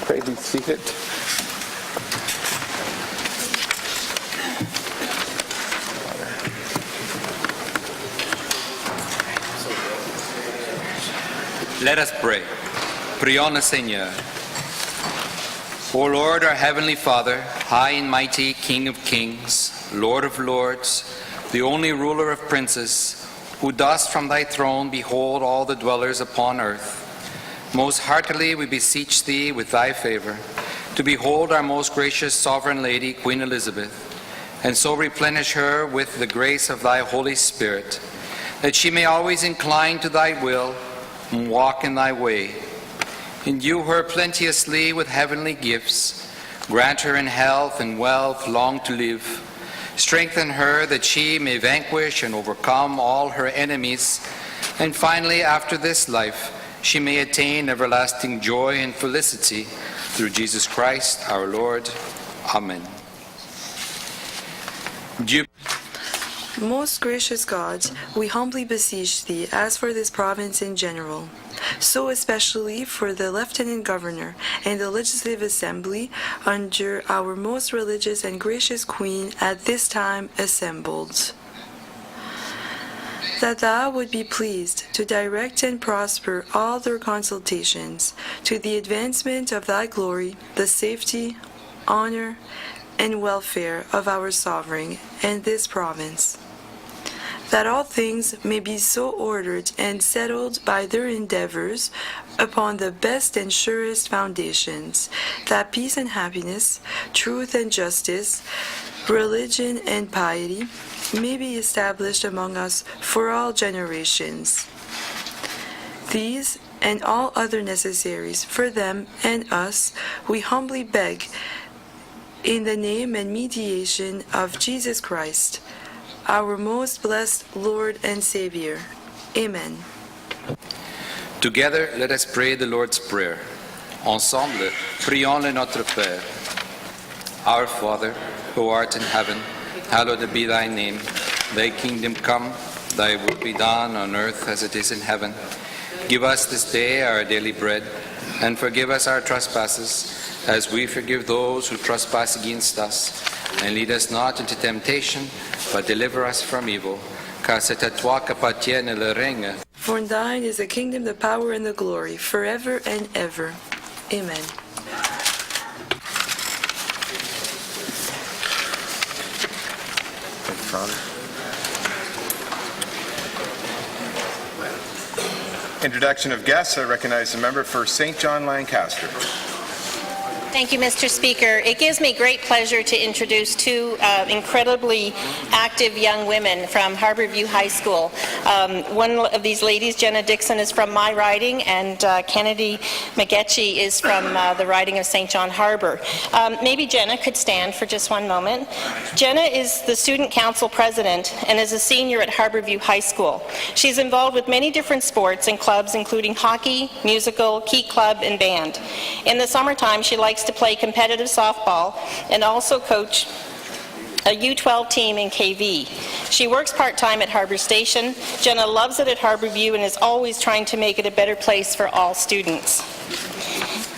Pray be seated. Let us pray. Prions le Seigneur. O Lord, our Heavenly Father, high and mighty King of kings, Lord of lords, the only ruler of princes, who dost from thy throne behold all the dwellers upon earth, most heartily we beseech thee with thy favor to behold our most gracious Sovereign Lady, Queen Elizabeth, and so replenish her with the grace of thy Holy Spirit, that she may always incline to thy will and walk in thy way. Endue her plenteously with heavenly gifts. Grant her in health and wealth long to live. Strengthen her that she may vanquish and overcome all her enemies. And finally, after this life, she may attain everlasting joy and felicity through Jesus Christ our Lord. Amen. Dieu. Most gracious God, we humbly beseech thee, as for this province in general, so especially for the Lieutenant Governor and the Legislative Assembly under our most religious and gracious Queen at this time assembled, that thou would be pleased to direct and prosper all their consultations to the advancement of thy glory, the safety, honor, and welfare of our sovereign and this province, that all things may be so ordered and settled by their endeavors upon the best and surest foundations, that peace and happiness, truth and justice, religion and piety may be established among us for all generations. These and all other necessaries for them and us we humbly beg in the name and mediation of Jesus Christ, our most blessed Lord and Savior. Amen. Together, let us pray the Lord's Prayer. Ensemble, prions le Notre Père. Our Father, who art in heaven, hallowed be thy name. Thy kingdom come, thy will be done on earth as it is in heaven. Give us this day our daily bread, and forgive us our trespasses, as we forgive those who trespass against us. And lead us not into temptation, but deliver us from evil. Car c'est à toi qu'appartienne le règne. For thine is the kingdom, the power, and the glory, forever and ever. Amen. Introduction of guests. I recognize the member for St. John, Lancaster. Thank you, Mr. Speaker. It gives me great pleasure to introduce two incredibly active young women from Harborview High School. One of these ladies, Jenna Dixon, is from my riding, and Kennedy McGetchie is from the riding of St. John Harbour. Maybe Jenna could stand for just one moment. Jenna is the Student Council President and is a senior at Harborview High School. She's involved with many different sports and clubs, including hockey, musical, key club, and band. In the summertime, she likes to play competitive softball and also coach a U12 team in KV. She works part-time at Harbour Station. Jenna loves it at Harborview and is always trying to make it a better place for all students.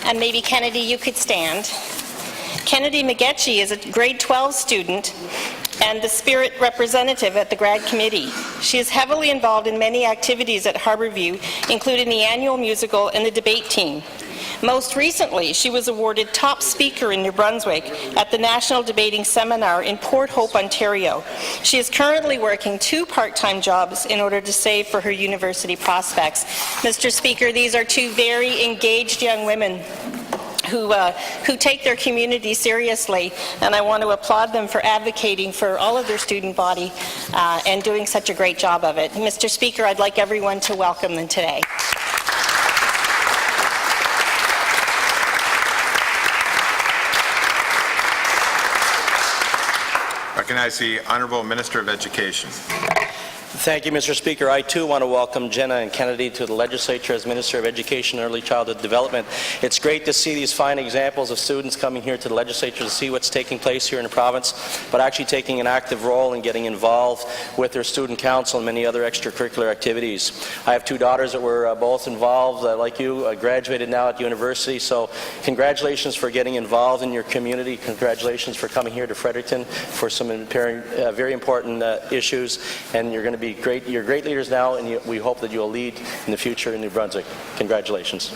And maybe Kennedy, you could stand. Kennedy McGetchie is a grade 12 student and the spirit representative at the grad committee. She is heavily involved in many activities at Harborview, including the annual musical and the debate team. Most recently, she was awarded top speaker in New Brunswick at the National Debating Seminar in Port Hope, Ontario. She is currently working 2 part-time jobs in order to save for her university prospects. Mr. Speaker, these are 2 very engaged young women who take their community seriously, and I want to applaud them for advocating for all of their student body and doing such a great job of it. Mr. Speaker, I'd like everyone to welcome them today. Recognize the Honourable Minister of Education. Thank you, Mr. Speaker. I, too, want to welcome Jenna and Kennedy to the Legislature as Minister of Education and Early Childhood Development. It's great to see these fine examples of students coming here to the Legislature to see what's taking place here in the province, but actually taking an active role and getting involved with their student council and many other extracurricular activities. I have two daughters that were both involved, like you, graduated now at university, so congratulations for getting involved in your community. Congratulations for coming here to Fredericton for some very important issues, and you're great leaders now, and we hope that you'll lead in the future in New Brunswick. Congratulations.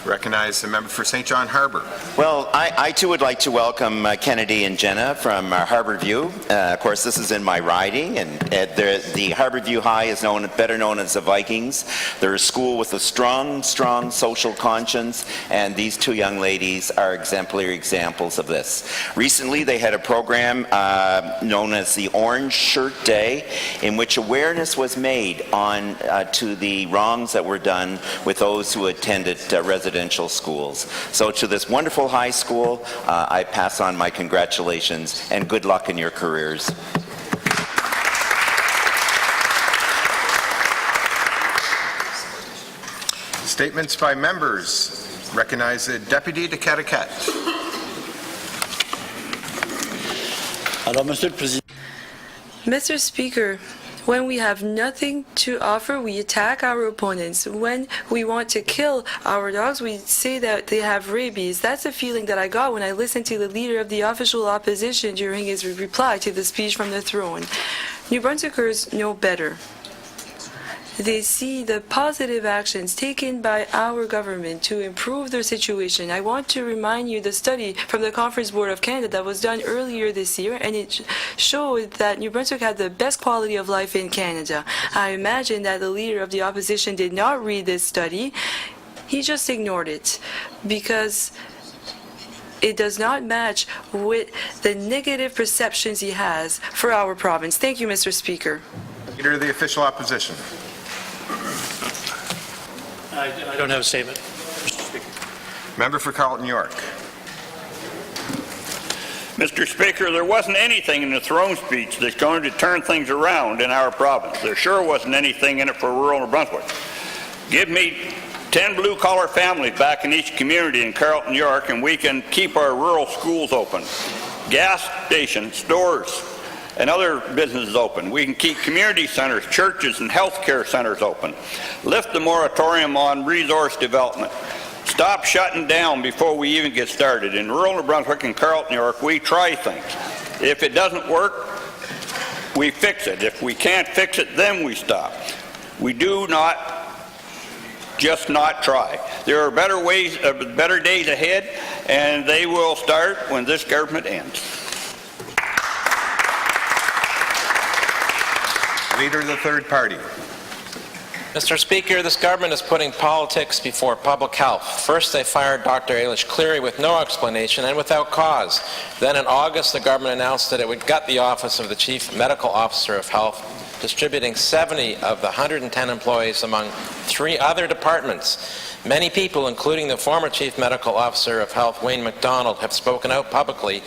Recognize the member for St. John Harbour. Well, I too would like to welcome Kennedy and Jenna from Harbourview. Of course, this is in my riding, and the Harbourview High is better known as the Vikings. They're a school with a strong social conscience, and these two young ladies are exemplary examples of this. Recently, they had a program known as the Orange Shirt Day, in which awareness was made on to the wrongs that were done with those who attended residential schools. So to this wonderful high school, I pass on my congratulations and good luck in your careers. Statements by members. Recognize the Deputy de Catacat. Mr. Speaker, when we have nothing to offer, we attack our opponents. When we want to kill our dogs, we say that they have rabies. That's the feeling that I got when I listened to the leader of the official opposition during his reply to the speech from the throne. New Brunswickers know better. They see the positive actions taken by our government to improve their situation. I want to remind you the study from the Conference Board of Canada that was done earlier this year, and it showed that New Brunswick had the best quality of life in Canada. I imagine that the leader of the opposition did not read this study. He just ignored it because it does not match with the negative perceptions he has for our province. Thank you, Mr. Speaker. Leader of the official opposition. I don't have a statement. Member for Carleton York. Mr. Speaker, there wasn't anything in the throne speech that's going to turn things around in our province. There sure wasn't anything in it for rural New Brunswick. Give me 10 blue-collar families back in each community in Carleton York, and we can keep our rural schools open. Gas stations, stores, and other businesses open. We can keep community centers, churches, and health care centers open. Lift the moratorium on resource development. Stop shutting down before we even get started. In rural New Brunswick and Carleton York, we try things. If it doesn't work, we fix it. If we can't fix it, then we stop. We do not just not try. There are better days ahead, and they will start when this government ends. Leader of the third party. Mr. Speaker, this government is putting politics before public health. First, they fired Dr. Ailish Cleary with no explanation and without cause. Then in August, the government announced that it would gut the office of the Chief Medical Officer of Health, distributing 70 of the 110 employees among 3 other departments. Many people, including the former Chief Medical Officer of Health, Wayne MacDonald, have spoken out publicly,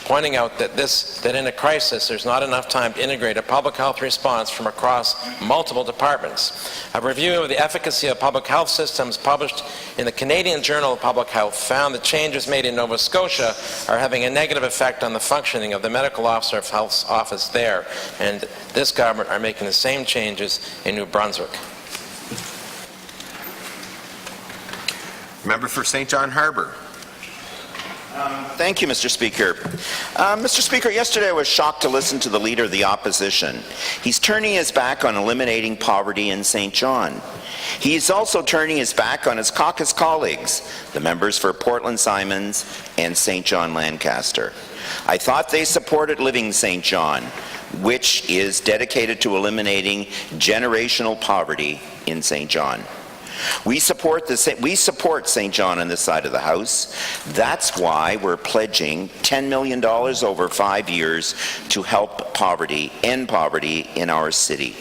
pointing out that in a crisis there's not enough time to integrate a public health response from across multiple departments. A review of the efficacy of public health systems published in the Canadian Journal of Public Health found that changes made in Nova Scotia are having a negative effect on the functioning of the Medical Officer of Health's office there, and this government are making the same changes in New Brunswick. Member for St. John Harbour. Thank you, Mr. Speaker. Mr. Speaker, yesterday I was shocked to listen to the Leader of the Opposition. He's turning his back on eliminating poverty in St. John. He is also turning his back on his caucus colleagues, the members for Portland Simons and St. John Lancaster. I thought they supported Living St. John, which is dedicated to eliminating generational poverty in St. John. We support St. John on this side of the House. That's why we're pledging $10 million over 5 years to help end poverty in our city.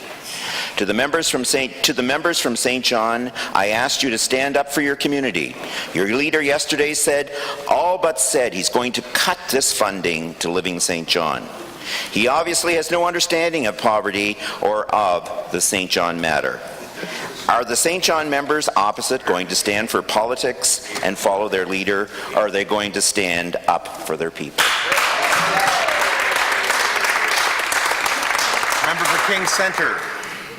To the members from St. John, I asked you to stand up for your community. Your leader yesterday said, all but said, he's going to cut this funding to Living St. John. He obviously has no understanding of poverty or of the St. John matter. Are the St. John members opposite going to stand for politics and follow their leader, or are they going to stand up for their people? Member for King Centre.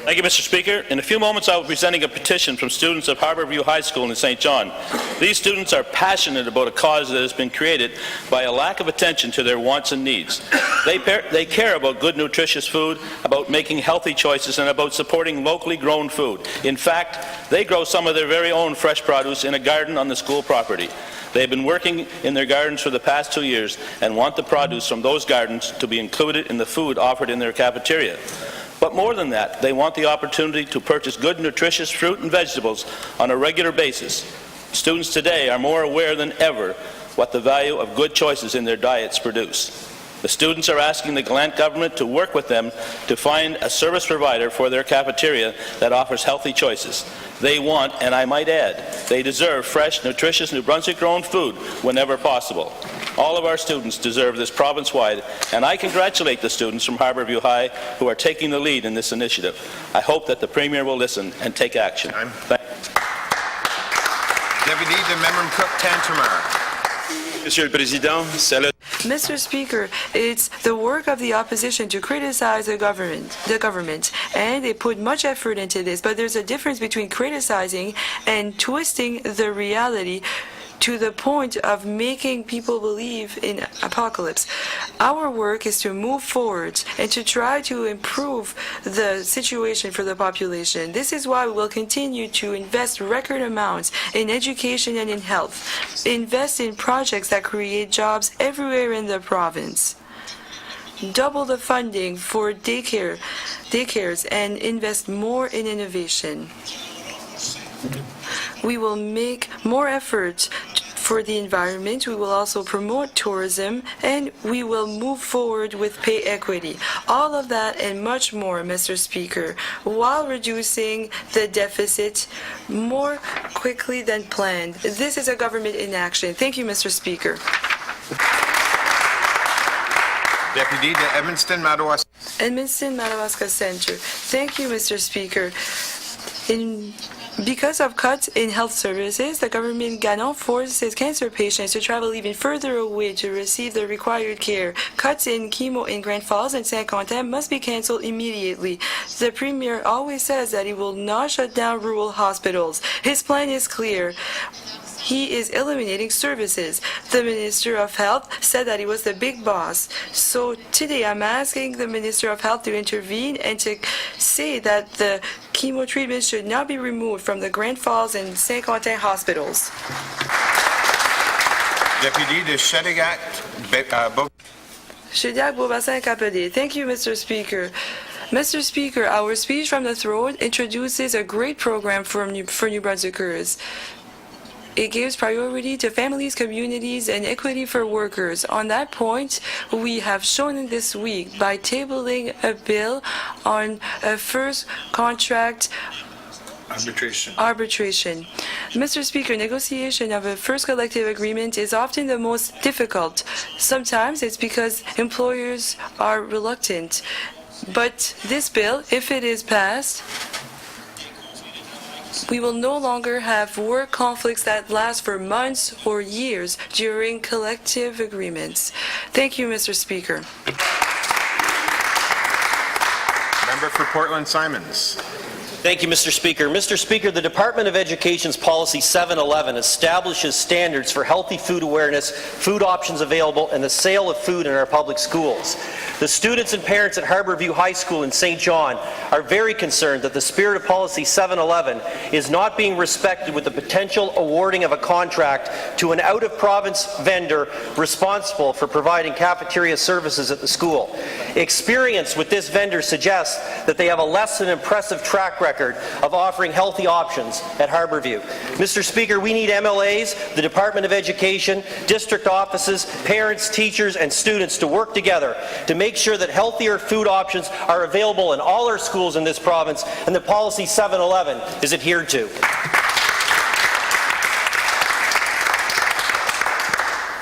Thank you, Mr. Speaker. In a few moments, I will be presenting a petition from students of Harborview High School in St. John. These students are passionate about a cause that has been created by a lack of attention to their wants and needs. They care about good, nutritious food, about making healthy choices, and about supporting locally grown food. In fact, they grow some of their very own fresh produce in a garden on the school property. They have been working in their gardens for the past 2 years and want the produce from those gardens to be included in the food offered in their cafeteria. But more than that, they want the opportunity to purchase good, nutritious fruit and vegetables on a regular basis. Students today are more aware than ever what the value of good choices in their diets produce. The students are asking the Gallant government to work with them to find a service provider for their cafeteria that offers healthy choices. They want, and I might add, they deserve fresh, nutritious New Brunswick-grown food whenever possible. All of our students deserve this province-wide, and I congratulate the students from Harborview High who are taking the lead in this initiative. I hope that the Premier will listen and take action. Deputy de Memram Cook Tantramar. Monsieur le Président, c'est le... Mr. Speaker, it's the work of the opposition to criticize the government, and they put much effort into this, but there's a difference between criticizing and twisting the reality to the point of making people believe in apocalypse. Our work is to move forward and to try to improve the situation for the population. This is why we will continue to invest record amounts in education and in health, invest in projects that create jobs everywhere in the province, double the funding for daycares, and invest more in innovation. We will make more efforts for the environment. We will also promote tourism, and we will move forward with pay equity. All of that and much more, Mr. Speaker, while reducing the deficit more quickly than planned. This is a government in action. Thank you, Mr. Speaker. Deputy de Edmundston, Madawaska. Edmundston, Madawaska Centre. Thank you, Mr. Speaker. Because of cuts in health services, the government Ganon forces cancer patients to travel even further away to receive the required care. Cuts in chemo in Grand Falls and Saint-Quentin must be cancelled immediately. The Premier always says that he will not shut down rural hospitals. His plan is clear. He is eliminating services. The Minister of Health said that he was the big boss. So today I'm asking the Minister of Health to intervene and to say that the chemo treatment should not be removed from the Grand Falls and Saint-Quentin hospitals. Deputy de Shediac-Beaubassin-Capelé. Thank you, Mr. Speaker. Mr. Speaker, our speech from the throne introduces a great program for New Brunswickers. It gives priority to families, communities, and equity for workers. On that point, we have shown this week by tabling a bill on a first contract arbitration. Mr. Speaker, negotiation of a first collective agreement is often the most difficult. Sometimes it's because employers are reluctant. But this bill, if it is passed, we will no longer have work conflicts that last for months or years during collective agreements. Thank you, Mr. Speaker. Member for Portland Simons. Thank you, Mr. Speaker. Mr. Speaker, the Department of Education's Policy 711 establishes standards for healthy food awareness, food options available, and the sale of food in our public schools. The students and parents at Harborview High School in St. John are very concerned that the spirit of Policy 711 is not being respected with the potential awarding of a contract to an out-of-province vendor responsible for providing cafeteria services at the school. Experience with this vendor suggests that they have a less than impressive track record record of offering healthy options at Harborview. Mr. Speaker, we need MLAs, the Department of Education, district offices, parents, teachers, and students to work together to make sure that healthier food options are available in all our schools in this province and that Policy 711 is adhered to.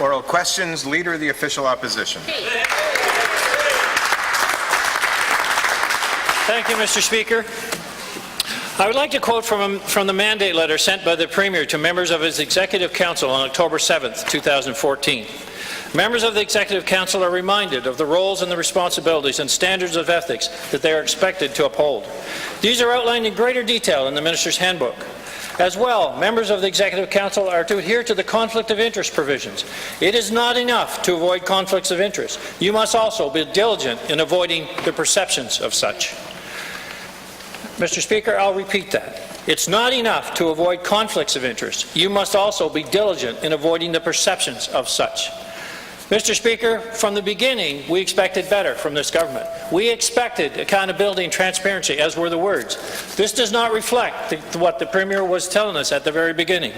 Oral questions. Leader of the Official Opposition. Thank you, Mr. Speaker. I would like to quote from the mandate letter sent by the Premier to members of his Executive Council on October 7, 2014. Members of the Executive Council are reminded of the roles and the responsibilities and standards of ethics that they are expected to uphold. These are outlined in greater detail in the Minister's Handbook. As well, members of the Executive Council are to adhere to the conflict of interest provisions. It is not enough to avoid conflicts of interest. You must also be diligent in avoiding the perceptions of such. Mr. Speaker, I'll repeat that. It's not enough to avoid conflicts of interest. You must also be diligent in avoiding the perceptions of such. Mr. Speaker, from the beginning, we expected better from this government. We expected accountability and transparency, as were the words. This does not reflect what the Premier was telling us at the very beginning.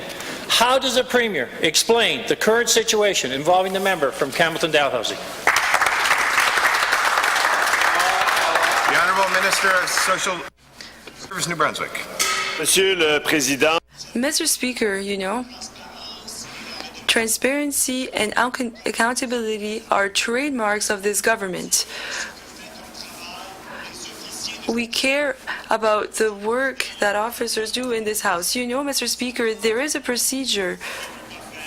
How does the Premier explain the current situation involving the member from Campbellton-Dalhousie? The Honourable Minister of Social Services, New Brunswick. Monsieur le Président, Mr. Speaker, you know, transparency and accountability are trademarks of this government. We care about the work that officers do in this House. You know, Mr. Speaker, there is a procedure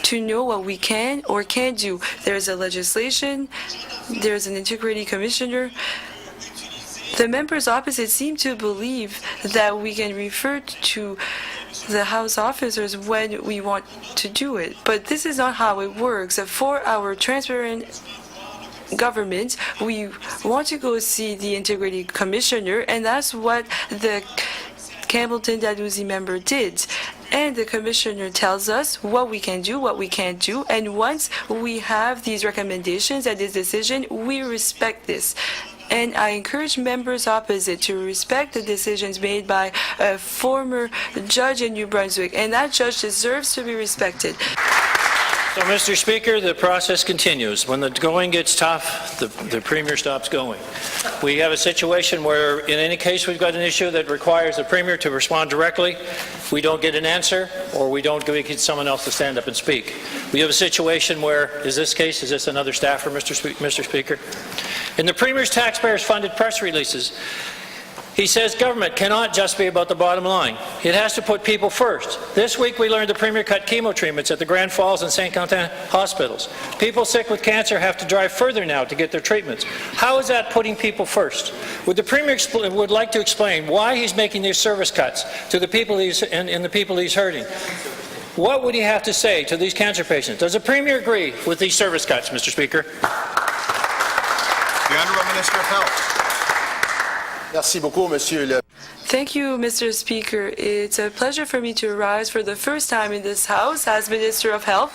to know what we can or can't do. There is a legislation, there is an integrity commissioner. The members opposite seem to believe that we can refer to the House officers when we want to do it. But this is not how it works. For our transparent government, we want to go see the Integrity Commissioner, and that's what the Campbellton-Dalhousie member did. And the Commissioner tells us what we can do, what we can't do, and once we have these recommendations and this decision, we respect this. And I encourage members opposite to respect the decisions made by a former judge in New Brunswick, and that judge deserves to be respected. So, Mr. Speaker, the process continues. When the going gets tough, the Premier stops going. We have a situation where, in any case, we've got an issue that requires the Premier to respond directly. We don't get an answer, or we don't get someone else to stand up and speak. We have a situation where, is this another staffer, Mr. Speaker? In the Premier's taxpayers-funded press releases, he says government cannot just be about the bottom line. It has to put people first. This week we learned the Premier cut chemo treatments at the Grand Falls and St. Quentin hospitals. People sick with cancer have to drive further now to get their treatments. How is that putting people first? Would the Premier would like to explain why he's making these service cuts to the people and the people he's hurting? What would he have to say to these cancer patients? Does the Premier agree with these service cuts, Mr. Speaker? The Honourable Minister of Health. Thank you, Mr. Speaker. It's a pleasure for me to rise for the first time in this House as Minister of Health.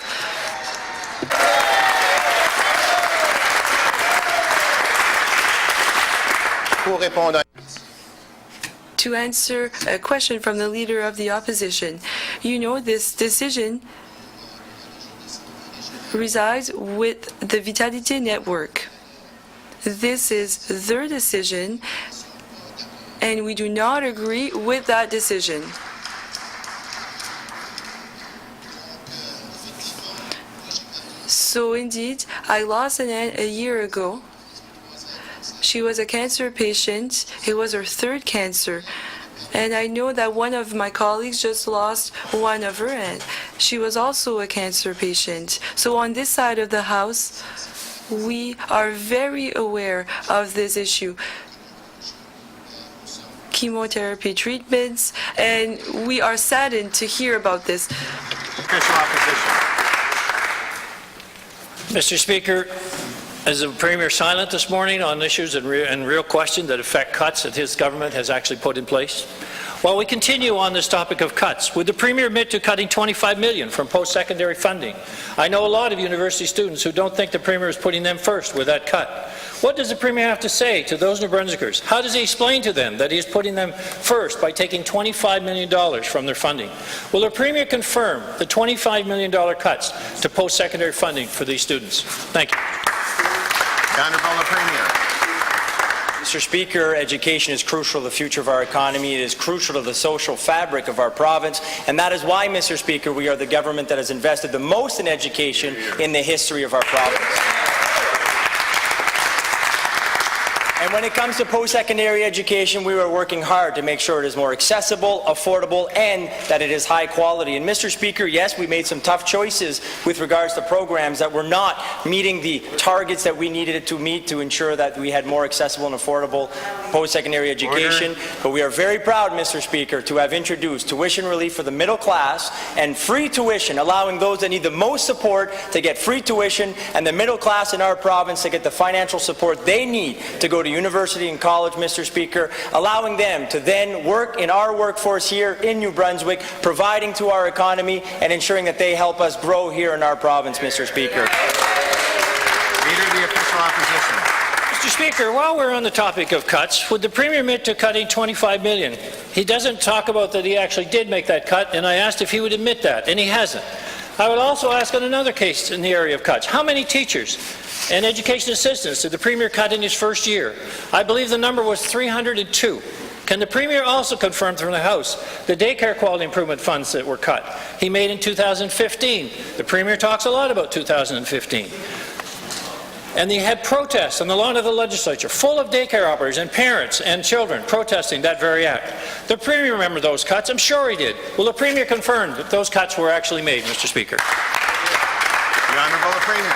To answer a question from the Leader of the Opposition. You know, this decision resides with the Vitality Network. This is their decision, and we do not agree with that decision. So indeed, I lost an aunt a year ago. She was a cancer patient. It was her third cancer. And I know that one of my colleagues just lost one of her aunt. She was also a cancer patient. So on this side of the House, we are very aware of this issue. Chemotherapy treatments, and we are saddened to hear about this. Official Opposition. Mr. Speaker, is the Premier silent this morning on issues and real questions that affect cuts that his government has actually put in place? While we continue on this topic of cuts, would the Premier admit to cutting $25 million from post-secondary funding? I know a lot of university students who don't think the Premier is putting them first with that cut. What does the Premier have to say to those New Brunswickers? How does he explain to them that he is putting them first by taking $25 million from their funding? Will the Premier confirm the $25 million cuts to post-secondary funding for these students? Thank you. The Honourable Premier. Mr. Speaker, education is crucial to the future of our economy. It is crucial to the social fabric of our province, and that is why, Mr. Speaker, we are the government that has invested the most in education in the history of our province. And when it comes to post-secondary education, we are working hard to make sure it is more accessible, affordable, and that it is high quality. And Mr. Speaker, yes, we made some tough choices with regards to programs that were not meeting the targets that we needed it to meet to ensure that we had more accessible and affordable post-secondary education. Order. But we are very proud, Mr. Speaker, to have introduced tuition relief for the middle class and free tuition, allowing those that need the most support to get free tuition, and the middle class in our province to get the financial support they need to go to university and college, Mr. Speaker, allowing them to then work in our workforce here in New Brunswick, providing to our economy and ensuring that they help us grow here in our province, Mr. Speaker. Leader of the Official Opposition. Mr. Speaker, while we're on the topic of cuts, would the Premier admit to cutting $25 million? He doesn't talk about that he actually did make that cut, and I asked if he would admit that, and he hasn't. I would also ask on another case in the area of cuts. How many teachers and education assistants did the Premier cut in his first year? I believe the number was 302. Can the Premier also confirm from the House the daycare quality improvement funds that were cut he made in 2015? The Premier talks a lot about 2015. And they had protests on the lawn of the legislature, full of daycare operators and parents and children protesting that very act. The Premier remembered those cuts. I'm sure he did. Will the Premier confirm that those cuts were actually made, Mr. Speaker? The Honourable Premier.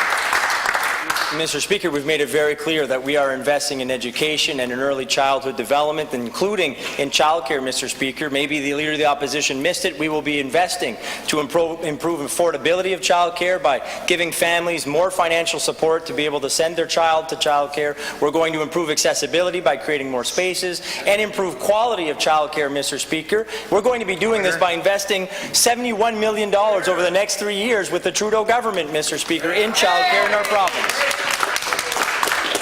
Mr. Speaker, we've made it very clear that we are investing in education and in early childhood development, including in childcare, Mr. Speaker. Maybe the Leader of the Opposition missed it. We will be investing to improve affordability of childcare by giving families more financial support to be able to send their child to childcare. We're going to improve accessibility by creating more spaces and improve quality of childcare, Mr. Speaker. We're going to be doing this by investing $71 million over the next 3 years with the Trudeau government, Mr. Speaker, in childcare in our province.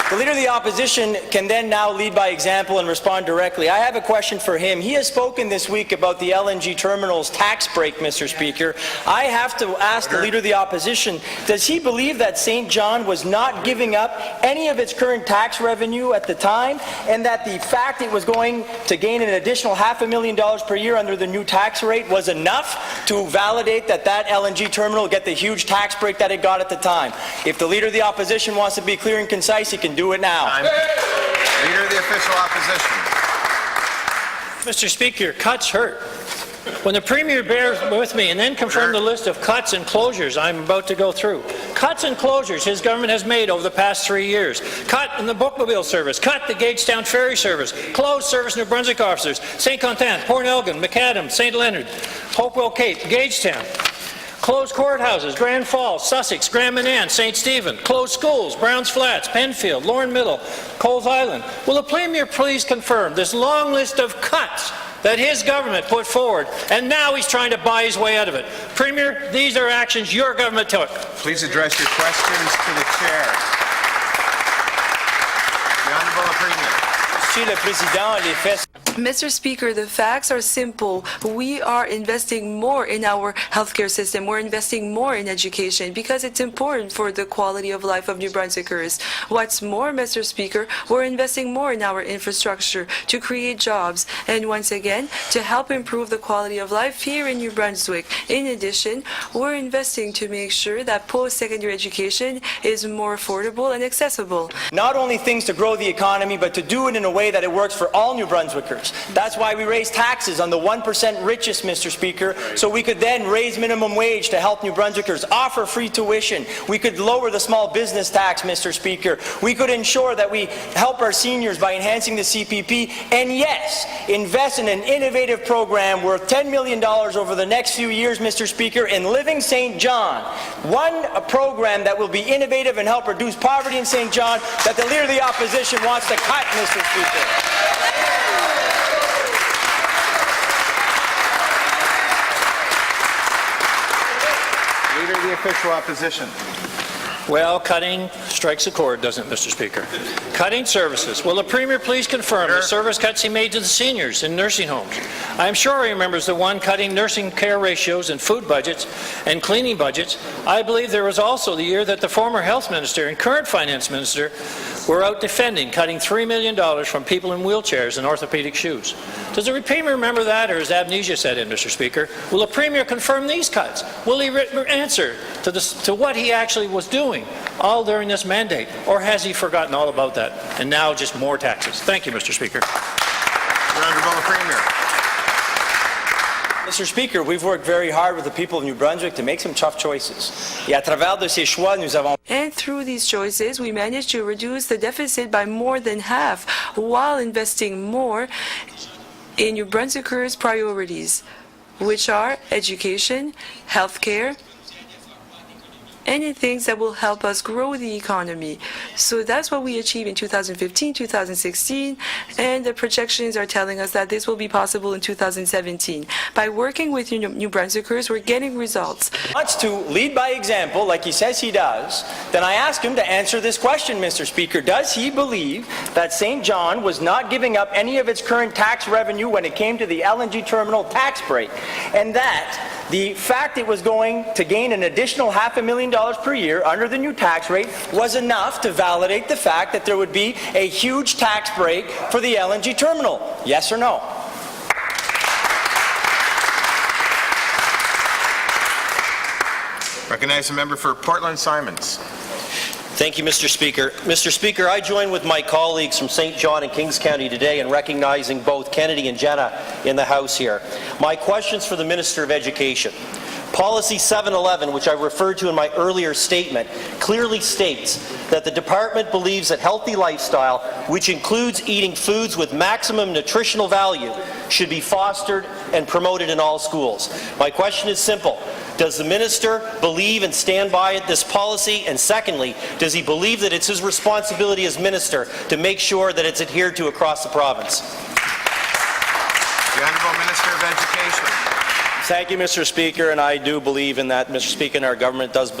The Leader of the Opposition can then now lead by example and respond directly. I have a question for him. He has spoken this week about the LNG terminal's tax break, Mr. Speaker. I have to ask the Leader of the Opposition, does he believe that St. John was not giving up any of its current tax revenue at the time, and that the fact it was going to gain an additional $500,000 per year under the new tax rate was enough to validate that that LNG terminal get the huge tax break that it got at the time? If the Leader of the Opposition wants to be clear and concise, he can do it now. Time. Leader of the Official Opposition. Mr. Speaker, cuts hurt. When the Premier bears with me and then confirm the list of cuts and closures I'm about to go through. Cuts and closures his government has made over the past 3 years. Cut in the bookmobile service, cut the Gagetown ferry service, closed service New Brunswick officers, St. Content, Port Elgin, McAdam, St. Leonard, Hopewell Cape, Gagetown. Closed courthouses, Grand Falls, Sussex, Grand Manan, St. Stephen. Closed schools, Browns Flats, Penfield, Lorne Middle, Coles Island. Will the Premier please confirm this long list of cuts that his government put forward, and now he's trying to buy his way out of it? Premier, these are actions your government took. Please address your questions to the Chair. The Honourable Premier. Monsieur le Président, les faits... Mr. Speaker, the facts are simple. We are investing more in our healthcare system. We're investing more in education because it's important for the quality of life of New Brunswickers. What's more, Mr. Speaker, we're investing more in our infrastructure to create jobs and, once again, to help improve the quality of life here in New Brunswick. In addition, we're investing to make sure that post-secondary education is more affordable and accessible. Not only things to grow the economy, but to do it in a way that it works for all New Brunswickers. That's why we raised taxes on the 1% richest, Mr. Speaker, so we could then raise minimum wage to help New Brunswickers, offer free tuition. We could lower the small business tax, Mr. Speaker. We could ensure that we help our seniors by enhancing the CPP, and yes, invest in an innovative program worth $10 million over the next few years, Mr. Speaker, in Living St. John. A program that will be innovative and help reduce poverty in St. John that the Leader of the Opposition wants to cut, Mr. Speaker. official opposition? Well, cutting strikes a chord, doesn't it, Mr. Speaker? Cutting services. Will the Premier please confirm the service cuts he made to the seniors in nursing homes? I am sure he remembers the one cutting nursing care ratios and food budgets and cleaning budgets. I believe there was also the year that the former health minister and current finance minister were out defending cutting $3 million from people in wheelchairs and orthopedic shoes. Does the Premier remember that, or is amnesia set in, Mr. Speaker? Will the Premier confirm these cuts? Will he answer to what he actually was doing all during this mandate, or has he forgotten all about that and now just more taxes? Thank you, Mr. Speaker. The Honourable Premier. Mr. Speaker, we've worked very hard with the people of New Brunswick to make some tough choices. Et à travers de ces choix, nous avons And through these choices, we managed to reduce the deficit by more than half while investing more in New Brunswickers' priorities, which are education, healthcare, any things that will help us grow the economy. So that's what we achieved in 2015, 2016, and the projections are telling us that this will be possible in 2017. By working with New Brunswickers, we're getting results. wants to lead by example, like he says he does, then I ask him to answer this question, Mr. Speaker. Does he believe that St. John was not giving up any of its current tax revenue when it came to the LNG terminal tax break, and that the fact it was going to gain an additional $500,000 per year under the new tax rate was enough to validate the fact that there would be a huge tax break for the LNG terminal? Yes or no? Recognize the member for Portland Simons. Thank you, Mr. Speaker. Mr. Speaker, I join with my colleagues from St. John and Kings County today in recognizing both Kennedy and Jenna in the House here. My question's for the Minister of Education. Policy 711, which I referred to in my earlier statement, clearly states that the department believes that healthy lifestyle, which includes eating foods with maximum nutritional value, should be fostered and promoted in all schools. My question is simple. Does the minister believe and stand by this policy? And secondly, does he believe that it's his responsibility as minister to make sure that it's adhered to across the province? The Honourable Minister of Education. Thank you, Mr. Speaker, and I do believe in that, Mr. Speaker, and our government does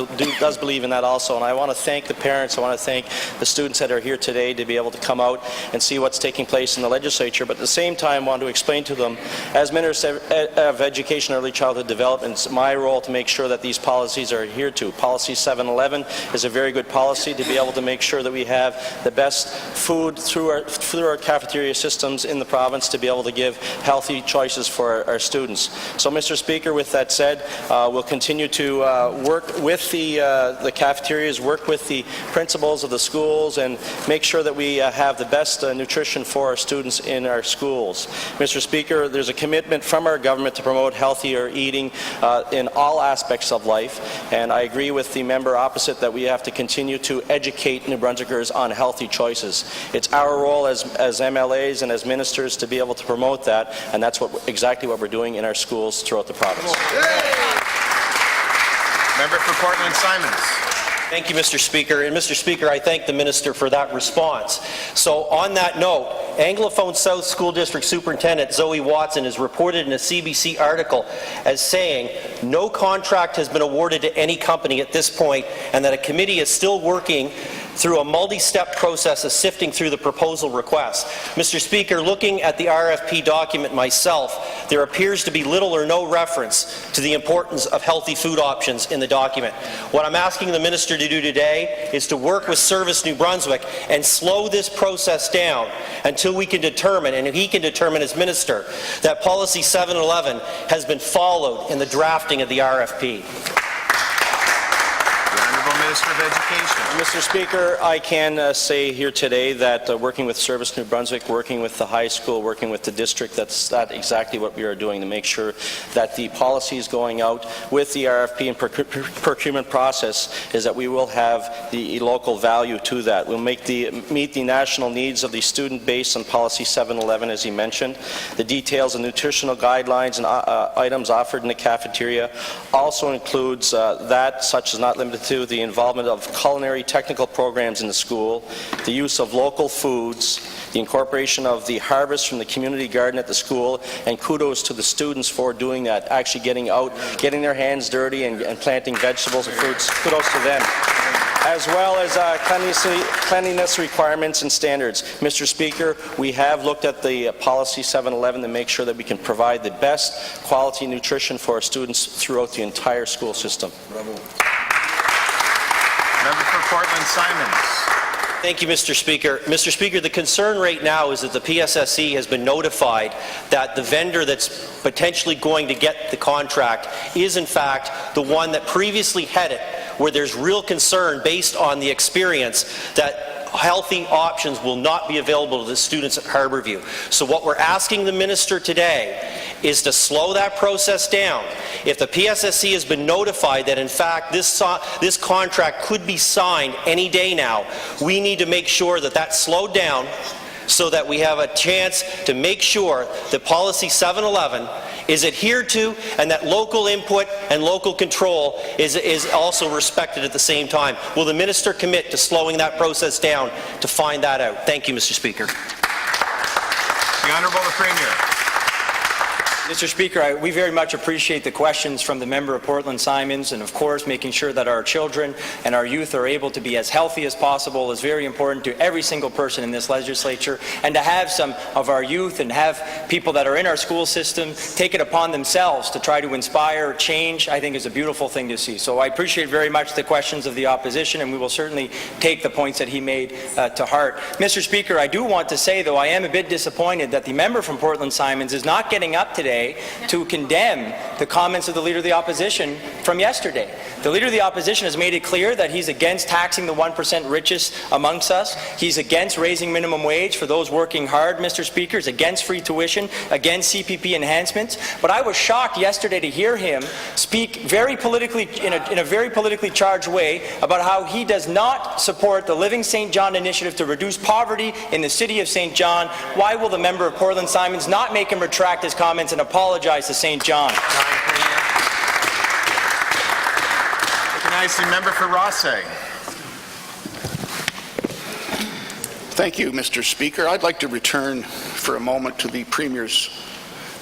believe in that also. And I want to thank the parents, I want to thank the students that are here today to be able to come out and see what's taking place in the legislature, but at the same time want to explain to them, as Minister of Education and Early Childhood Development, it's my role to make sure that these policies are adhered to. Policy 711 is a very good policy to be able to make sure that we have the best food through our cafeteria systems in the province to be able to give healthy choices for our students. So, Mr. Speaker, with that said, we'll continue to work with the cafeterias, work with the principals of the schools, and make sure that we have the best nutrition for our students in our schools. Mr. Speaker, there's a commitment from our government to promote healthier eating in all aspects of life, and I agree with the member opposite that we have to continue to educate New Brunswickers on healthy choices. It's our role as MLAs and as ministers to be able to promote that, and that's exactly what we're doing in our schools throughout the province. Member for Portland Simons. Thank you, Mr. Speaker. And Mr. Speaker, I thank the Minister for that response. So on that note, Anglophone South School District Superintendent Zoe Watson is reported in a CBC article as saying no contract has been awarded to any company at this point, and that a committee is still working through a multi-step process of sifting through the proposal request. Mr. Speaker, looking at the RFP document myself, there appears to be little or no reference to the importance of healthy food options in the document. What I'm asking the Minister to do today is to work with Service New Brunswick and slow this process down until we can determine, and he can determine as Minister, that Policy 711 has been followed in the drafting of the RFP. Minister of Education. Mr. Speaker, I can say here today that working with Service New Brunswick, working with the high school, working with the district, that's exactly what we are doing to make sure that the policies going out with the RFP and procurement process is that we will have the local value to that. We'll meet the national needs of the student base on Policy 711, as he mentioned. The details of nutritional guidelines and items offered in the cafeteria also includes that, such as not limited to the environment involvement of culinary technical programs in the school, the use of local foods, the incorporation of the harvest from the community garden at the school, and kudos to the students for doing that, actually getting out, getting their hands dirty and planting vegetables and fruits. Kudos to them. As well as cleanliness requirements and standards. Mr. Speaker, we have looked at the Policy 711 to make sure that we can provide the best quality nutrition for our students throughout the entire school system. Member for Portland Simons. Thank you, Mr. Speaker. Mr. Speaker, the concern right now is that the PSSE has been notified that the vendor that's potentially going to get the contract is in fact the one that previously had it, where there's real concern based on the experience that healthy options will not be available to the students at Harborview. So what we're asking the minister today is to slow that process down. If the PSSE has been notified that in fact this contract could be signed any day now, we need to make sure that that's slowed down so that we have a chance to make sure that Policy 711 is adhered to and that local input and local control is also respected at the same time. Will the minister commit to slowing that process down to find that out? Thank you, Mr. Speaker. The Honourable the Premier. Mr. Speaker, we very much appreciate the questions from the member of Portland Simons, and of course making sure that our children and our youth are able to be as healthy as possible is very important to every single person in this legislature, and to have some of our youth and have people that are in our school system take it upon themselves to try to inspire change, I think is a beautiful thing to see. So I appreciate very much the questions of the opposition, and we will certainly take the points that he made to heart. Mr. Speaker, I do want to say, though, I am a bit disappointed that the member from Portland Simons is not getting up today to condemn the comments of the Leader of the Opposition from yesterday. The Leader of the Opposition has made it clear that he's against taxing the 1% richest amongst us. He's against raising minimum wage for those working hard, Mr. Speaker. He's against free tuition, against CPP enhancements. But I was shocked yesterday to hear him speak very politically, in a very politically charged way about how he does not support the Living St. John initiative to reduce poverty in the city of St. John. Why will the member of Portland Simons not make him retract his comments and apologize to St. John? Recognize the member for Rossay. Thank you, Mr. Speaker. I'd like to return for a moment to the Premier's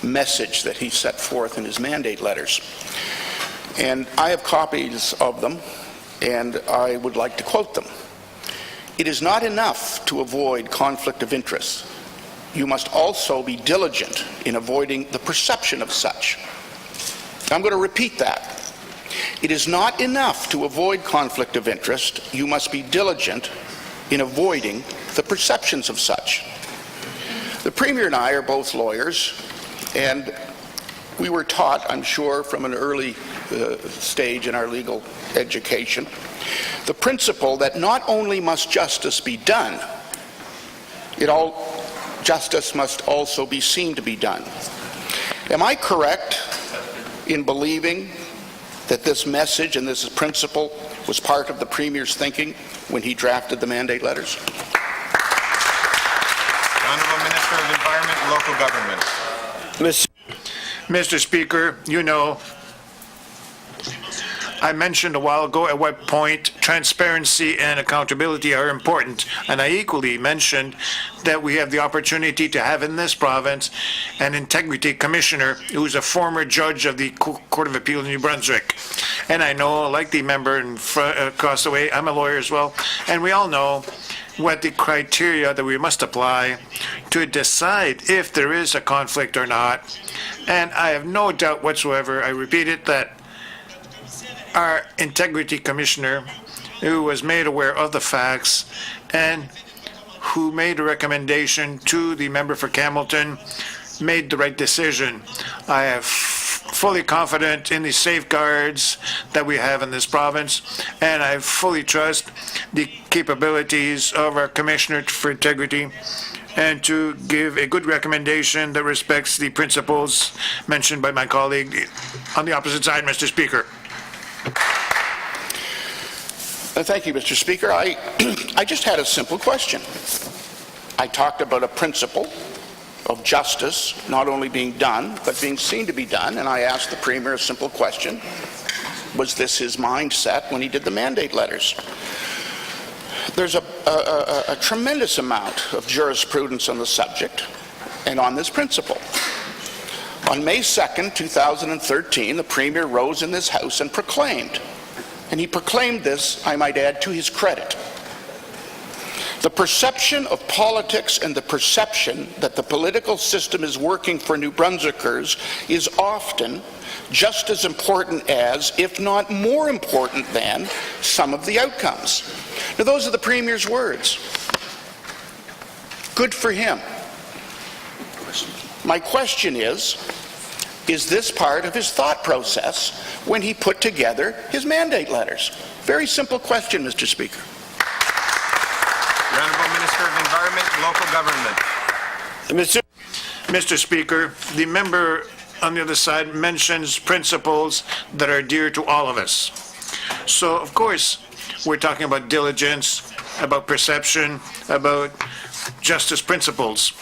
message that he set forth in his mandate letters. And I have copies of them, and I would like to quote them. It is not enough to avoid conflict of interest. You must also be diligent in avoiding the perception of such. I'm going to repeat that. It is not enough to avoid conflict of interest. You must be diligent in avoiding the perceptions of such. The Premier and I are both lawyers, and we were taught, I'm sure, from an early stage in our legal education, the principle that not only must justice be done, justice must also be seen to be done. Am I correct in believing that this message and this principle was part of the Premier's thinking when he drafted the mandate letters? The Honourable Minister of Environment and Local Government. Mr. Speaker, you know, I mentioned a while ago at what point transparency and accountability are important, and I equally mentioned that we have the opportunity to have in this province an integrity commissioner who's a former judge of the Court of Appeal in New Brunswick. And I know, like the member across the way, I'm a lawyer as well, and we all know what the criteria that we must apply to decide if there is a conflict or not. And I have no doubt whatsoever, I repeat it, that our integrity commissioner, who was made aware of the facts and who made a recommendation to the member for Campbellton, made the right decision. I am fully confident in the safeguards that we have in this province, and I fully trust the capabilities of our Commissioner for Integrity and to give a good recommendation that respects the principles mentioned by my colleague on the opposite side, Mr. Speaker. Thank you, Mr. Speaker. I just had a simple question. I talked about a principle of justice not only being done, but being seen to be done, and I asked the Premier a simple question. Was this his mindset when he did the mandate letters? There's a tremendous amount of jurisprudence on the subject and on this principle. On May 2nd, 2013, the Premier rose in this House and proclaimed, and he proclaimed this, I might add, to his credit, the perception of politics and the perception that the political system is working for New Brunswickers is often just as important as, if not more important than, some of the outcomes. Now, those are the Premier's words. Good for him. My question is this part of his thought process when he put together his mandate letters? Very simple question, Mr. Speaker. The Honourable Minister of Environment and Local Government. Mr. Speaker, the member on the other side mentions principles that are dear to all of us. So, of course, we're talking about diligence, about perception, about justice principles.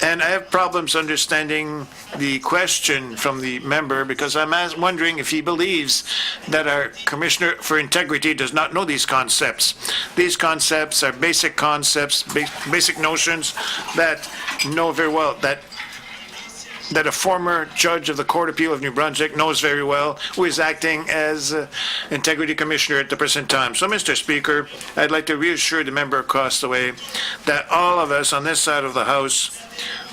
And I have problems understanding the question from the member because I'm wondering if he believes that our Commissioner for Integrity does not know these concepts. These concepts are basic concepts, basic notions that know very well, that a former judge of the Court of Appeal of New Brunswick knows very well, who is acting as Integrity Commissioner at the present time. So, Mr. Speaker, I'd like to reassure the member across the way that all of us on this side of the House,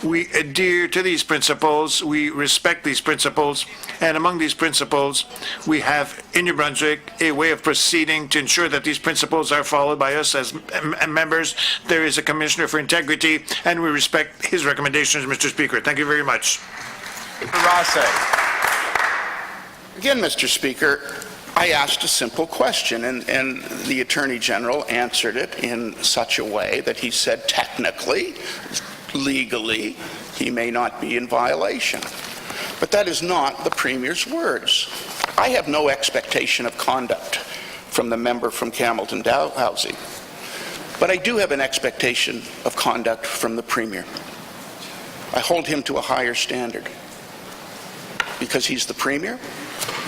we adhere to these principles, we respect these principles, and among these principles, we have in New Brunswick a way of proceeding to ensure that these principles are followed by us as members. There is a Commissioner for Integrity, and we respect his recommendations, Mr. Speaker. Thank you very much. Again, Mr. Speaker, I asked a simple question, and the Attorney General answered it in such a way that he said technically, legally, he may not be in violation. But that is not the Premier's words. I have no expectation of conduct from the member from Campbellton Dalhousie, but I do have an expectation of conduct from the Premier. I hold him to a higher standard. Because he's the Premier,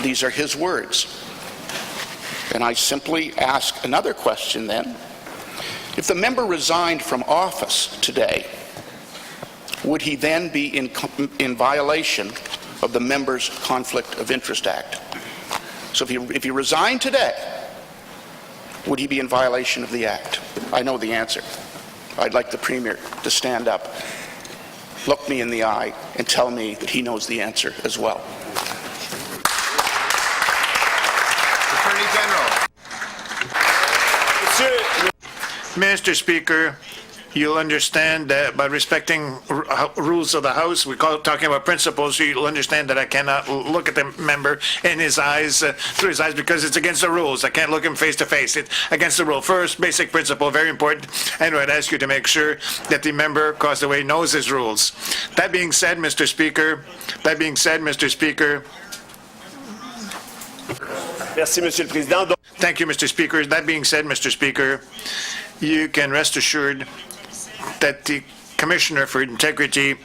these are his words. And I simply ask another question then. If the member resigned from office today, would he then be in violation of the Members' Conflict of Interest Act? So if he resigned today, would he be in violation of the Act? I know the answer. I'd like the Premier to stand up, look me in the eye, and tell me that he knows the answer as well. Attorney General. Mr. Speaker, you'll understand that by respecting rules of the House, we're talking about principles, you'll understand that I cannot look at the member in his eyes, through his eyes, because it's against the rules. I can't look him face to face. It's against the rule. First, basic principle, very important, and I'd ask you to make sure that the member across the way knows his rules. That being said, Mr. Speaker, Merci, Monsieur le Président. Thank you, Mr. Speaker. That being said, Mr. Speaker, you can rest assured that the Commissioner for Integrity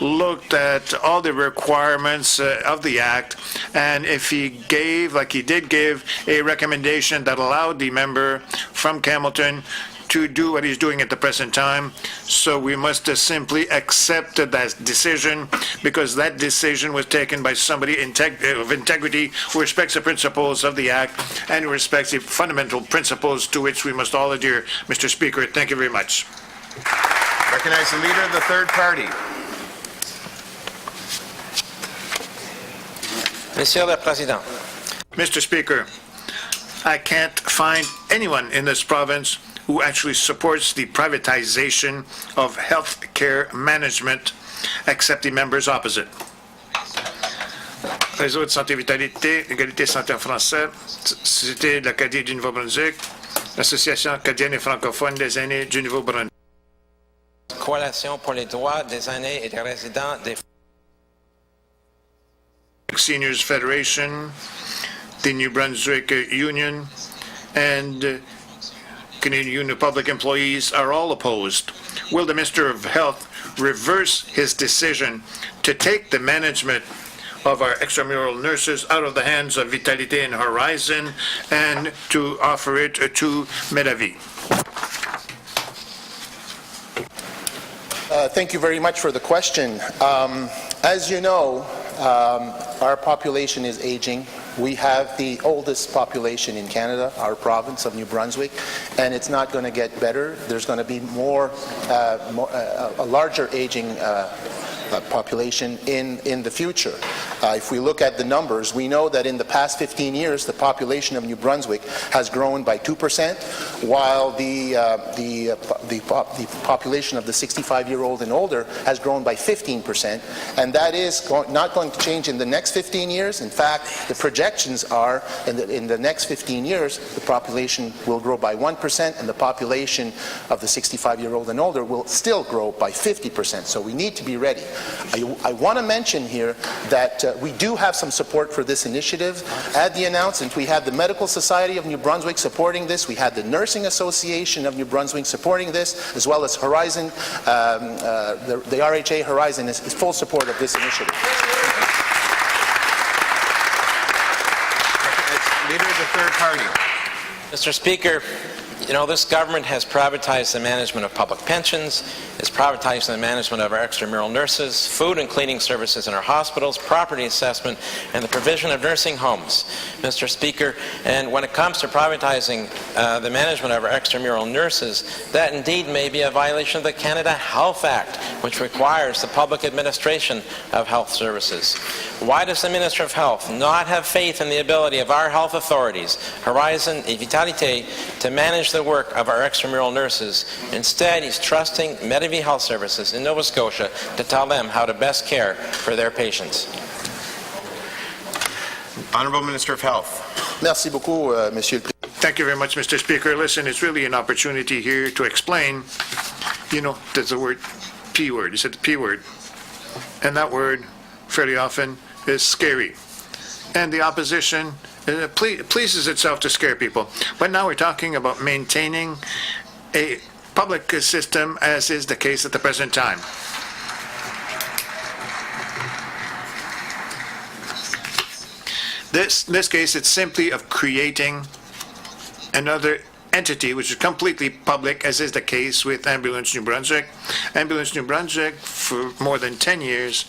looked at all the requirements of the Act, and if he gave, like he did give, a recommendation that allowed the member from Campbellton to do what he's doing at the present time, so we must simply accept that decision, because that decision was taken by somebody of integrity who respects the principles of the Act and who respects the fundamental principles to which we must all adhere. Mr. Speaker, thank you very much. Recognize the Leader of the Third Party. Monsieur le Président. Mr. Speaker, I can't find anyone in this province who actually supports the privatization of health care management except the members opposite. Réseau de santé vitalité, égalité santé en français, Société de l'Acadie du Nouveau-Brunswick, l'Association acadienne et francophone des aînés du Nouveau-Brunswick. Coalition pour les droits des aînés et des résidents des Seniors Federation, the New Brunswick Union, and Canadian Union of Public Employees are all opposed. Will the Minister of Health reverse his decision to take the management of our extramural nurses out of the hands of Vitalité and Horizon and to offer it to Medavie. Thank you very much for the question. As you know, our population is aging. We have the oldest population in Canada, our province of New Brunswick, and it's not going to get better. There's going to be a larger aging population in the future. If we look at the numbers, we know that in the past 15 years, the population of New Brunswick has grown by 2%, while the population of the 65-year-old and older has grown by 15%, and that is not going to change in the next 15 years. In fact, the projections are in the next 15 years, the population will grow by 1%, and the population of the 65-year-old and older will still grow by 50%. So we need to be ready. I want to mention here that we do have some support for this initiative. At the announcement, we had the Medical Society of New Brunswick supporting this. We had the Nursing Association of New Brunswick supporting this, as well as Horizon. The RHA Horizon is full support of this initiative. Leader of the third party. Mr. Speaker, you know, this government has privatized the management of public pensions, has privatized the management of our extramural nurses, food and cleaning services in our hospitals, property assessment, and the provision of nursing homes, Mr. Speaker. And when it comes to privatizing the management of our extramural nurses, that indeed may be a violation of the Canada Health Act, which requires the public administration of health services. Why does the Minister of Health not have faith in the ability of our health authorities, Horizon and Vitalité, to manage the work of our extramural nurses? Instead, he's trusting Medavie Health Services in Nova Scotia to tell them how to best care for their patients. Honourable Minister of Health. Merci beaucoup, Monsieur le Président. Thank you very much, Mr. Speaker. Listen, it's really an opportunity here to explain, you know, there's the word P word. You said the P word. And that word, fairly often, is scary. And the opposition pleases itself to scare people. But now we're talking about maintaining a public system, as is the case at the present time. This case, it's simply of creating another entity which is completely public, as is the case with Ambulance New Brunswick. Ambulance New Brunswick, for more than 10 years,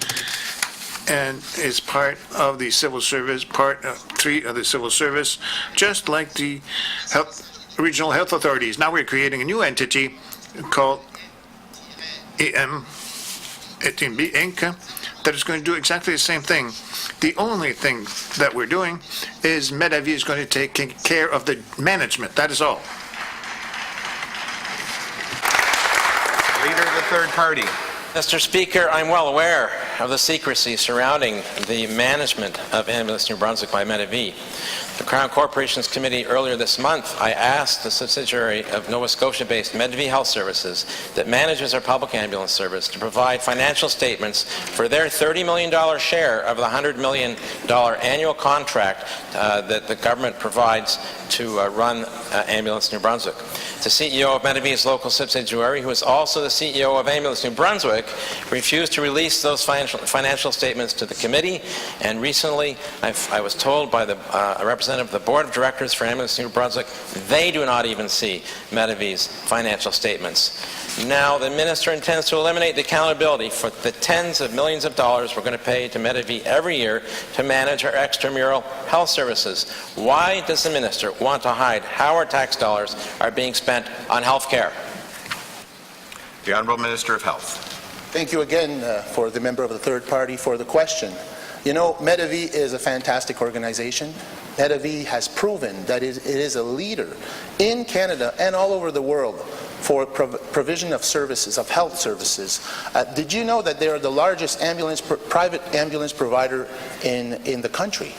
and is part of the civil service, part 3 of the civil service, just like the regional health authorities. Now we're creating a new entity called EMB Inc. that is going to do exactly the same thing. The only thing that we're doing is Medavie is going to take care of the management. That is all. Leader of the third party. Mr. Speaker, I'm well aware of the secrecy surrounding the management of Ambulance New Brunswick by Medavie. The Crown Corporations Committee earlier this month, I asked the subsidiary of Nova Scotia-based Medavie Health Services that manages our public ambulance service to provide financial statements for their $30 million share of the $100 million annual contract that the government provides to run Ambulance New Brunswick. The CEO of Medavie's local subsidiary, who is also the CEO of Ambulance New Brunswick, refused to release those financial statements to the committee, and recently I was told by a representative of the Board of Directors for Ambulance New Brunswick, they do not even see Medavie's financial statements. Now, the Minister intends to eliminate the accountability for the tens of millions of dollars we're going to pay to Medavie every year to manage our extramural health services. Why does the Minister want to hide how our tax dollars are being spent on health care? The Honourable Minister of Health. Thank you again for the member of the third party for the question. You know, Medavie is a fantastic organization. Medavie has proven that it is a leader in Canada and all over the world for provision of services, of health services. Did you know that they are the largest private ambulance provider in the country?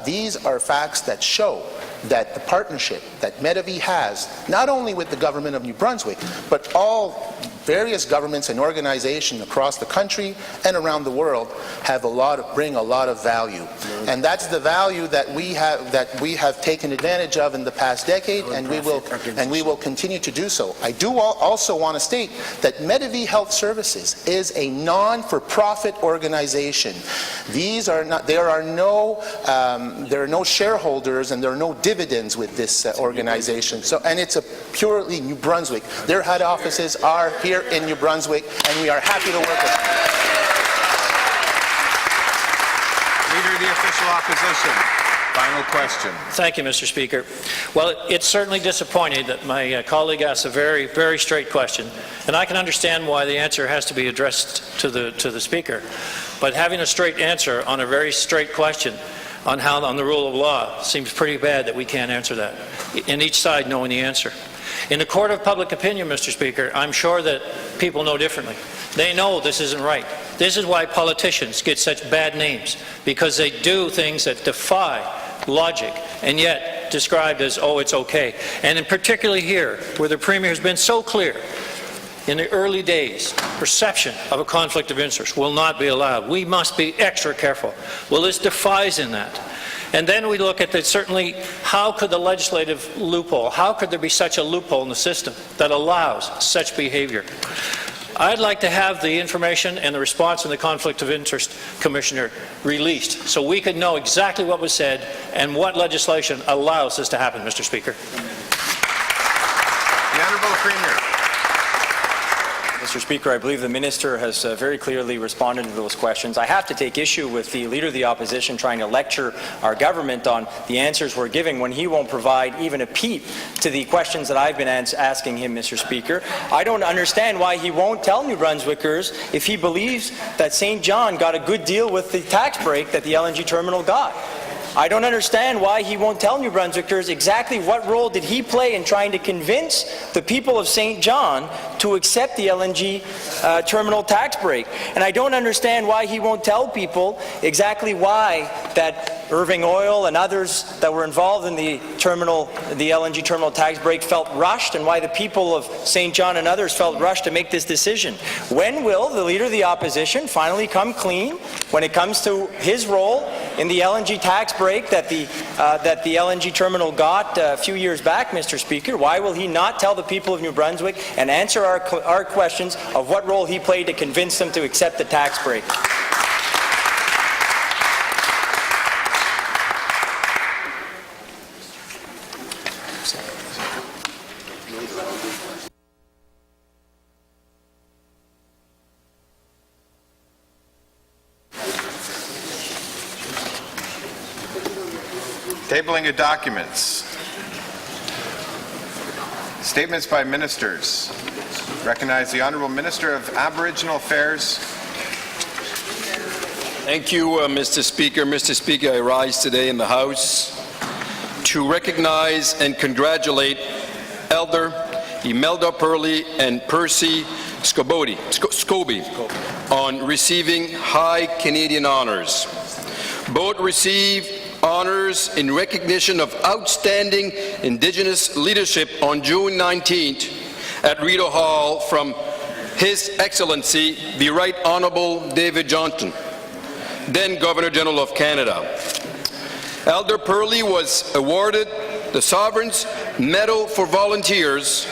These are facts that show that the partnership that Medavie has, not only with the government of New Brunswick, but all various governments and organizations across the country and around the world bring a lot of value. And that's the value that we have taken advantage of in the past decade, and we will continue to do so. I do also want to state that Medavie Health Services is a non-for-profit organization. There are no shareholders and there are no dividends with this organization. And it's a purely New Brunswick. Their head offices are here in New Brunswick, and we are happy to work with them. Leader of the Official Opposition, final question. Thank you, Mr. Speaker. Well, it's certainly disappointing that my colleague asked a very, very straight question, and I can understand why the answer has to be addressed to the Speaker. But having a straight answer on a very straight question on the rule of law seems pretty bad that we can't answer that, and each side knowing the answer. In the court of public opinion, Mr. Speaker, I'm sure that people know differently. They know this isn't right. This is why politicians get such bad names, because they do things that defy logic and yet described as, oh, it's okay. And in particularly here, where the Premier has been so clear, in the early days, perception of a conflict of interest will not be allowed. We must be extra careful. Well, this defies in that. And then we look at certainly, how could the legislative loophole, how could there be such a loophole in the system that allows such behavior? I'd like to have the information and the response from the Conflict of Interest Commissioner released so we could know exactly what was said and what legislation allows this to happen, Mr. Speaker. The Honourable Premier. Mr. Speaker, I believe the Minister has very clearly responded to those questions. I have to take issue with the Leader of the Opposition trying to lecture our government on the answers we're giving when he won't provide even a peep to the questions that I've been asking him, Mr. Speaker. I don't understand why he won't tell New Brunswickers if he believes that St. John got a good deal with the tax break that the LNG terminal got. I don't understand why he won't tell New Brunswickers exactly what role did he play in trying to convince the people of St. John to accept the LNG terminal tax break. And I don't understand why he won't tell people exactly why that Irving Oil and others that were involved in the LNG terminal tax break felt rushed, and why the people of St. John and others felt rushed to make this decision. When will the Leader of the Opposition finally come clean when it comes to his role in the LNG tax break that the LNG terminal got a few years back, Mr. Speaker? Why will he not tell the people of New Brunswick and answer our questions of what role he played to convince them to accept the tax break? Tabling of documents. Statements by ministers. Recognize the Honourable Minister of Aboriginal Affairs. Thank you, Mr. Speaker. Mr. Speaker, I rise today in the House to recognize and congratulate Elder Imelda Purley and Percy Scobie on receiving high Canadian honours. Both received honours in recognition of outstanding Indigenous leadership on June 19th at Rideau Hall from His Excellency, the Right Honourable David Johnston, then Governor-General of Canada. Elder Purley was awarded the Sovereign's Medal for Volunteers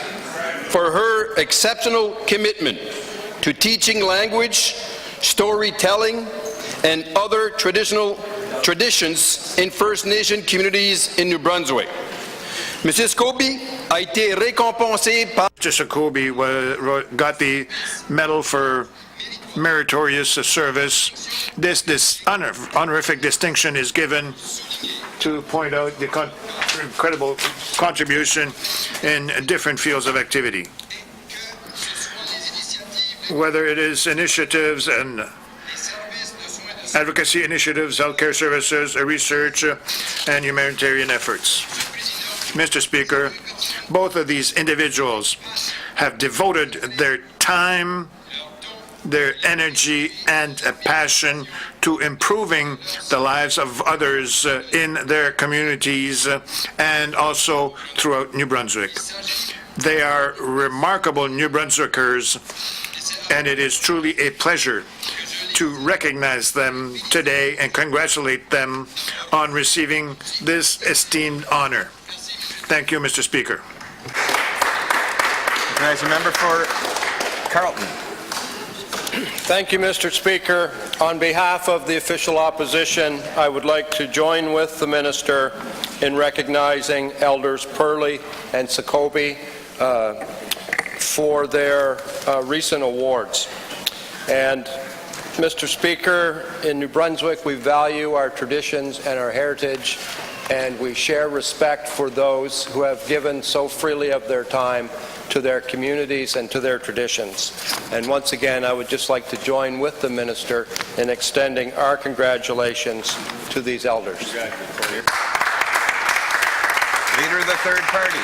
for her exceptional commitment to teaching language, storytelling, and other traditions in First Nation communities in New Brunswick. Monsieur Scobie a été récompensé par... Mr. Scobie got the Medal for Meritorious Service. This honorific distinction is given to point out the incredible contribution in different fields of activity, whether it is initiatives and advocacy initiatives, healthcare services, research, and humanitarian efforts. Mr. Speaker, both of these individuals have devoted their time their energy and passion to improving the lives of others in their communities and also throughout New Brunswick. They are remarkable New Brunswickers, and it is truly a pleasure to recognize them today and congratulate them on receiving this esteemed honor. Thank you, Mr. Speaker. Recognize a member for Carleton. Thank you, Mr. Speaker. On behalf of the official opposition, I would like to join with the minister in recognizing Elders Purley and Sakobi for their recent awards. And Mr. Speaker, in New Brunswick, we value our traditions and our heritage, and we share respect for those who have given so freely of their time to their communities and to their traditions. And once again, I would just like to join with the minister in extending our congratulations to these elders. Leader of the third party.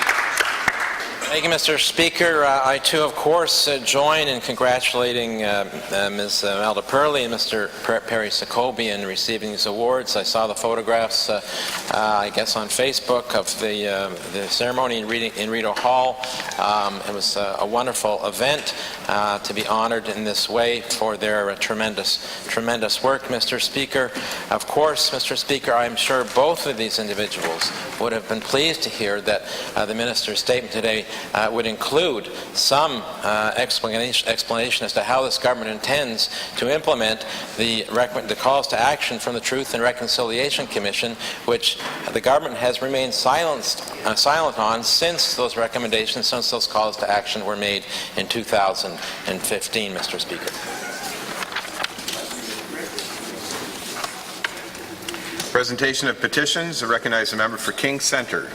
Thank you, Mr. Speaker. I too, of course, join in congratulating Ms. Melda Purley and Mr. Perry Sakobi in receiving these awards. I saw the photographs, I guess, on Facebook of the ceremony in Rideau Hall. It was a wonderful event to be honored in this way for their tremendous work, Mr. Speaker. Of course, Mr. Speaker, I'm sure both of these individuals would have been pleased to hear that the minister's statement today would include some explanation as to how this government intends to implement the calls to action from the Truth and Reconciliation Commission, which the government has remained silent on since those recommendations, since those calls to action were made in 2015, Mr. Speaker. Presentation of petitions. I recognize the member for King Centre.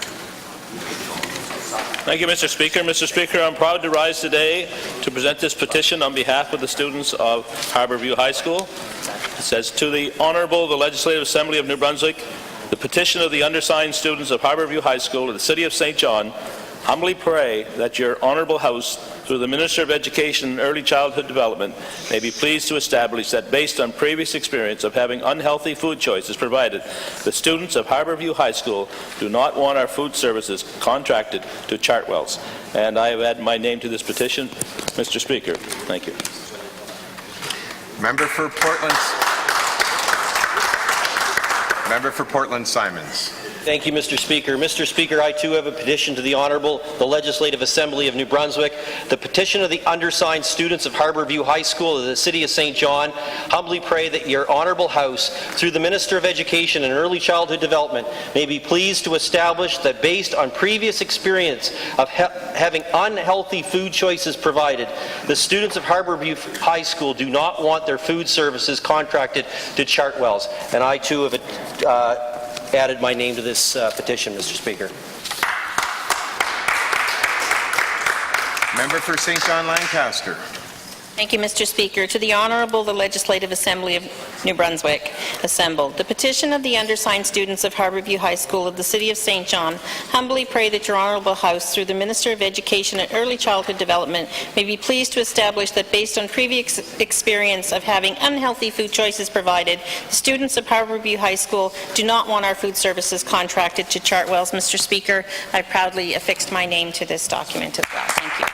Thank you, Mr. Speaker. Mr. Speaker, I'm proud to rise today to present this petition on behalf of the students of Harbourview High School. It says, to the Honourable, the Legislative Assembly of New Brunswick, the petition of the undersigned students of Harbourview High School of the City of St. John humbly pray that your Honourable House, through the Minister of Education and Early Childhood Development, may be pleased to establish that based on previous experience of having unhealthy food choices provided, the students of Harbourview High School do not want our food services contracted to Chartwells. And I have added my name to this petition. Mr. Speaker, thank you. Member for Portland Simons. Thank you, Mr. Speaker. Mr. Speaker, I too have a petition to the Honourable, the Legislative Assembly of New Brunswick. The petition of the undersigned students of Harbourview High School of the City of St. John humbly pray that your Honourable House, through the Minister of Education and Early Childhood Development, may be pleased to establish that based on previous experience of having unhealthy food choices provided, the students of Harbourview High School do not want their food services contracted to Chartwells. And I too have added my name to this petition, Mr. Speaker. Member for St. John Lancaster. Thank you, Mr. Speaker. To the Honourable, the Legislative Assembly of New Brunswick assembled. The petition of the undersigned students of Harbourview High School of the City of St. John humbly pray that your Honourable House, through the Minister of Education and Early Childhood Development, may be pleased to establish that based on previous experience of having unhealthy food choices provided, the students of Harbourview High School do not want our food services contracted to Chartwells. Mr. Speaker, I proudly affixed my name to this document as well. Thank you.